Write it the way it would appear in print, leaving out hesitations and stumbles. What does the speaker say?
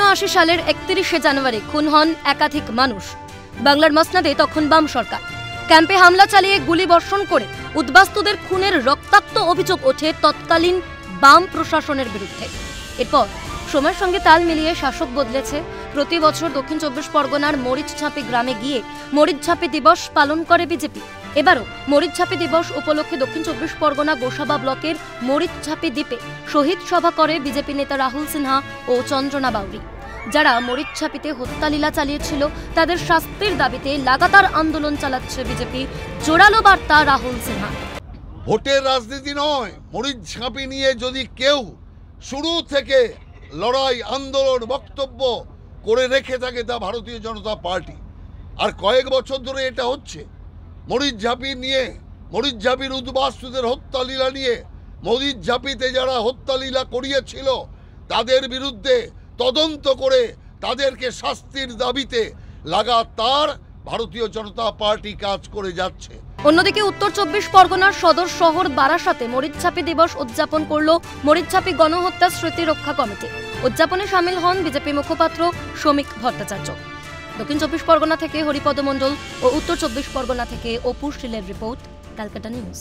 1979 সালের 31 জানুয়ারি খুন হন একাধিক মানুষ। বাংলার মসনদে তখন বাম সরকার। ক্যাম্পে হামলা চালিয়ে গুলি বর্ষণ করে উদ্বাস্তুদের খুনের রক্তাক্ত অভিযোগ ওঠে তৎকালীন বাম প্রশাসনের বিরুদ্ধে। এরপর সময়ের সঙ্গে তাল মিলিয়ে শাসক বদলেছে। প্রতি বছর দক্ষিণ 24 পরগনার মরিচঝাঁপি গ্রামে গিয়ে মরিচঝাঁপি দিবস পালন করে বিজেপি। এবারও মরিচঝাঁপি দিবস উপলক্ষে দক্ষিণ 24 পরগনা গোসাবা ব্লকের মরিচঝাঁপি দ্বীপে শহীদ সভা করে বিজেপি নেতা রাহুল সিনহা ও চন্দ্রনা বাউরি। যারা মরিচঝাঁপিতে হত্যালীলা চালিয়েছিল তাদের শাস্তির দাবিতে লাগাতার আন্দোলন চালাচ্ছে বিজেপি। জোরালো বার্তা রাহুল সিনহা। ভোটের রাজনীতি নয়, মরিচঝাঁপি নিয়ে যদি কেউ শুরু থেকে লড়াই আন্দোলন বক্তব্য করে রেখে থাকে তা ভারতীয় জনতা পার্টি। আর কয়েক বছর ধরে এটা হচ্ছে। মরিচঝাঁপি নিয়ে, মরিচঝাঁপির উদ্বাস্তুদের হত্যালীলা নিয়ে, মরিচঝাঁপিতে যারা হত্যালীলা করিয়েছিল তাদের বিরুদ্ধে তদন্ত করে তাদেরকে শাস্তির দাবিতে লাগাতার ভারতীয় জনতা পার্টি কাজ করে যাচ্ছে। অন্যদিকে উত্তর 24 পরগনার সদর শহর বারাসাতে মরিচঝাঁপি দিবস উদযাপন করল মরিচঝাঁপি গণহত্যা স্মৃতি রক্ষা কমিটি। উদযাপনে সামিল হন বিজেপি মুখপাত্র শ্রমিক ভট্টাচার্য। দক্ষিণ 24 পরগনা থেকে হরিপদ মণ্ডল ও উত্তর 24 পরগনা থেকে অপু শীলের রিপোর্ট, ক্যালকাটা নিউজ।